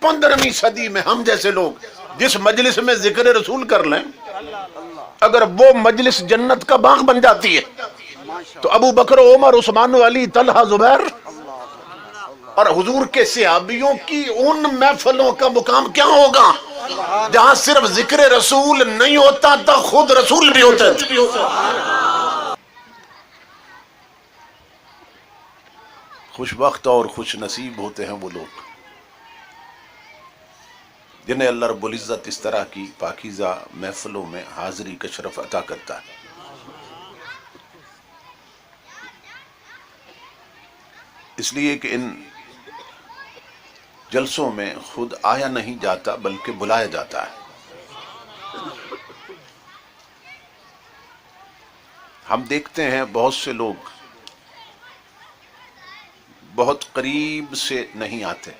15ویں صدی میں ہم جیسے لوگ جس مجلس میں ذکر رسول کر لیں، اگر وہ مجلس جنت کا باغ بن جاتی ہے تو ابو بکر، عمر، عثمان، علی، طلحہ، زبیر اور حضور کے صحابیوں کی ان محفلوں کا مقام کیا ہوگا جہاں صرف ذکر رسول نہیں ہوتا تھا، خود رسول بھی ہوتے تھے۔ خوش بخت اور خوش نصیب ہوتے ہیں وہ لوگ جنہیں اللہ رب العزت اس طرح کی پاکیزہ محفلوں میں حاضری کا شرف عطا کرتا ہے۔ اس لیے کہ ان جلسوں میں خود آیا نہیں جاتا بلکہ بلایا جاتا ہے۔ ہم دیکھتے ہیں بہت سے لوگ بہت قریب سے نہیں آتے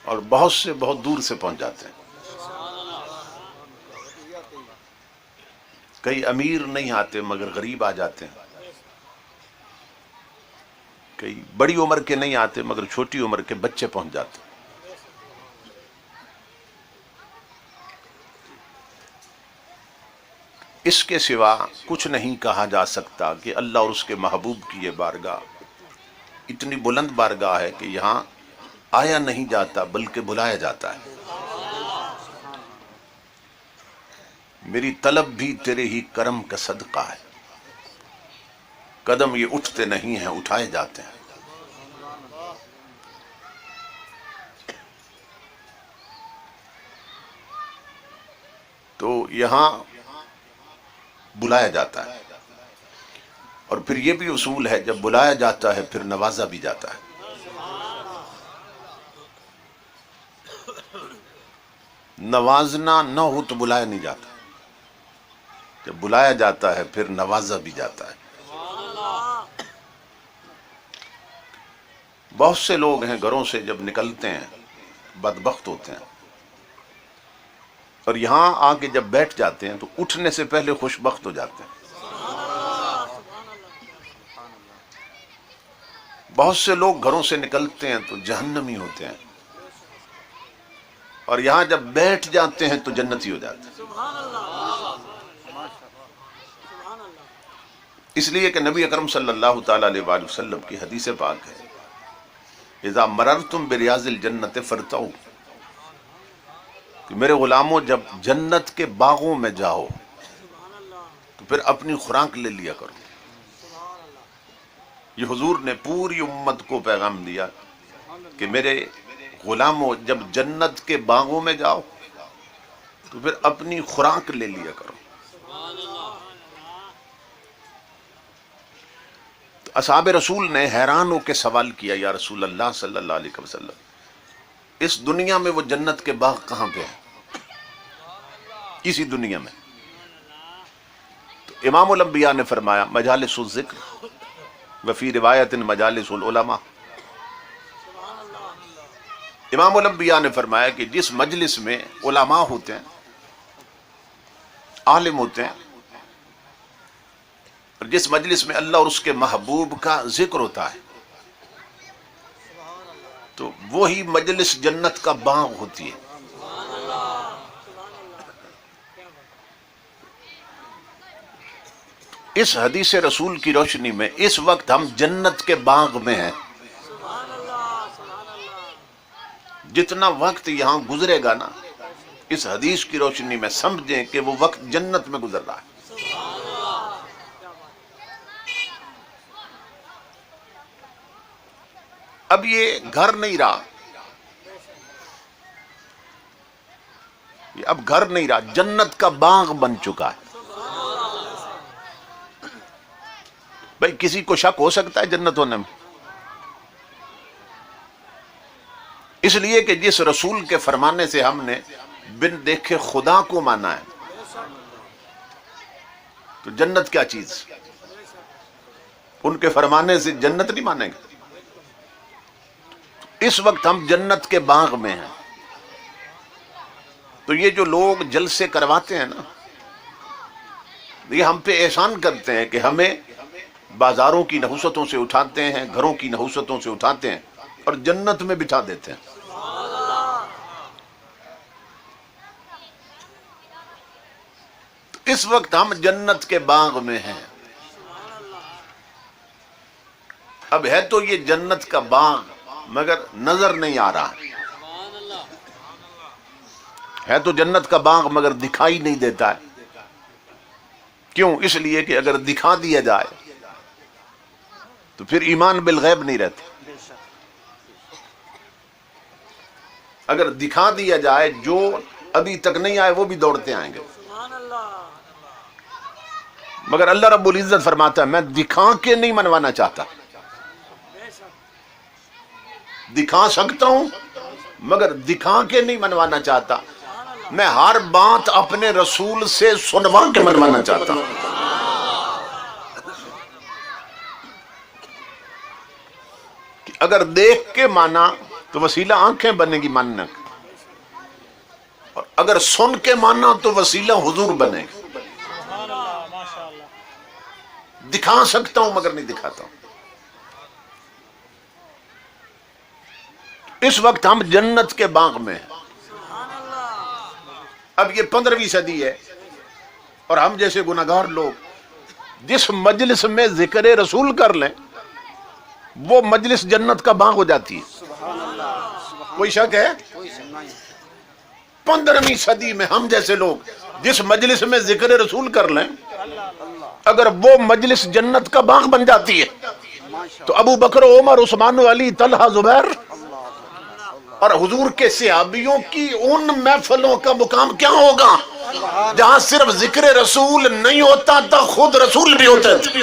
اور بہت سے بہت دور سے پہنچ جاتے ہیں۔ کئی امیر نہیں آتے مگر غریب آ جاتے ہیں، کئی بڑی عمر کے نہیں آتے مگر چھوٹی عمر کے بچے پہنچ جاتے ہیں۔ اس کے سوا کچھ نہیں کہا جا سکتا کہ اللہ اور اس کے محبوب کی یہ بارگاہ اتنی بلند بارگاہ ہے کہ یہاں آیا نہیں جاتا بلکہ بلایا جاتا ہے۔ میری طلب بھی تیرے ہی کرم کا صدقہ ہے، قدم یہ اٹھتے نہیں ہیں اٹھائے جاتے ہیں۔ تو یہاں بلایا جاتا ہے، اور پھر یہ بھی اصول ہے جب بلایا جاتا ہے پھر نوازا بھی جاتا ہے۔ نوازنا نہ ہو تو بلایا نہیں جاتا، جب بلایا جاتا ہے پھر نوازا بھی جاتا ہے۔ بہت سے لوگ ہیں گھروں سے جب نکلتے ہیں بدبخت ہوتے ہیں، اور یہاں آ کے جب بیٹھ جاتے ہیں تو اٹھنے سے پہلے خوش بخت ہو جاتے ہیں۔ بہت سے لوگ گھروں سے نکلتے ہیں تو جہنمی ہوتے ہیں، اور یہاں جب بیٹھ جاتے ہیں تو جنتی ہو جاتے ہیں۔ اس لیے کہ نبی اکرم صلی اللہ تعالی علیہ وآلہ وسلم کی حدیث پاک ہے، اذا مررتم بریاض الجنت فرتعوا، کہ میرے غلاموں جب جنت کے باغوں میں جاؤ تو پھر اپنی خوراک لے لیا کرو۔ یہ حضور نے پوری امت کو پیغام دیا کہ میرے غلاموں جب جنت کے باغوں میں جاؤ تو پھر اپنی خوراک لے لیا کرو۔ تو اصحاب رسول نے حیران ہو کے سوال کیا، یا رسول اللہ صلی اللہ علیہ وسلم، اس دنیا میں وہ جنت کے باغ کہاں پہ ہیں؟ اسی دنیا میں؟ تو امام الانبیاء نے فرمایا مجالس الذکر وفی روایت مجالس العلماء۔ امام الانبیاء نے فرمایا کہ جس مجلس میں علماء ہوتے ہیں، عالم ہوتے ہیں، اور جس مجلس میں اللہ اور اس کے محبوب کا ذکر ہوتا ہے، تو وہی مجلس جنت کا باغ ہوتی ہے۔ اس حدیث رسول کی روشنی میں اس وقت ہم جنت کے باغ میں ہیں۔ جتنا وقت یہاں گزرے گا نا، اس حدیث کی روشنی میں سمجھیں کہ وہ وقت جنت میں گزر رہا ہے۔ اب یہ گھر نہیں رہا، یہ اب گھر نہیں رہا، جنت کا باغ بن چکا ہے۔ بھائی کسی کو شک ہو سکتا ہے جنت ہونے میں؟ اس لیے کہ جس رسول کے فرمانے سے ہم نے بن دیکھے خدا کو مانا ہے، تو جنت کیا چیز؟ ان کے فرمانے سے جنت نہیں مانیں گے؟ اس وقت ہم جنت کے باغ میں ہیں۔ تو یہ جو لوگ جلسے کرواتے ہیں نا، یہ ہم پہ احسان کرتے ہیں کہ ہمیں بازاروں کی نحوستوں سے اٹھاتے ہیں، گھروں کی نحوستوں سے اٹھاتے ہیں، اور جنت میں بٹھا دیتے ہیں. اس وقت ہم جنت کے باغ میں ہیں. اب ہے تو یہ جنت کا باغ مگر نظر نہیں آ رہا. ہے تو جنت کا باغ مگر دکھائی نہیں دیتا ہے. کیوں؟ اس لیے کہ اگر دکھا دیا جائے تو پھر ایمان بالغیب نہیں رہتے. اگر دکھا دیا جائے جو ابھی تک نہیں آئے وہ بھی دوڑتے آئیں گے. مگر اللہ رب العزت فرماتا ہے میں دکھا کے نہیں منوانا چاہتا. دکھا سکتا ہوں مگر دکھا کے نہیں منوانا چاہتا. میں ہر بات اپنے رسول سے سنوا کے منوانا چاہتا ہوں. اگر دیکھ کے مانا تو وسیلہ آنکھیں بنے گی ماننے کا، اور اگر سن کے مانا تو وسیلہ حضور بنے گی. دکھا سکتا ہوں مگر نہیں دکھاتا ہوں. اس وقت ہم جنت کے باغ میں ہیں. اب یہ 15ویں صدی ہے اور ہم جیسے گناہگار لوگ جس مجلس میں ذکر رسول کر لیں وہ مجلس جنت کا باغ ہو جاتی ہے. کوئی شک ہے؟ 15ویں صدی میں ہم جیسے لوگ جس مجلس میں ذکر رسول کر لیں اگر وہ مجلس جنت کا باغ بن جاتی ہے تو ابو بکر عمر عثمان علی طلحہ زبیر اور حضور کے صحابیوں کی ان محفلوں کا مقام کیا ہوگا جہاں صرف ذکر رسول نہیں ہوتا تھا، خود رسول بھی ہوتے تھے.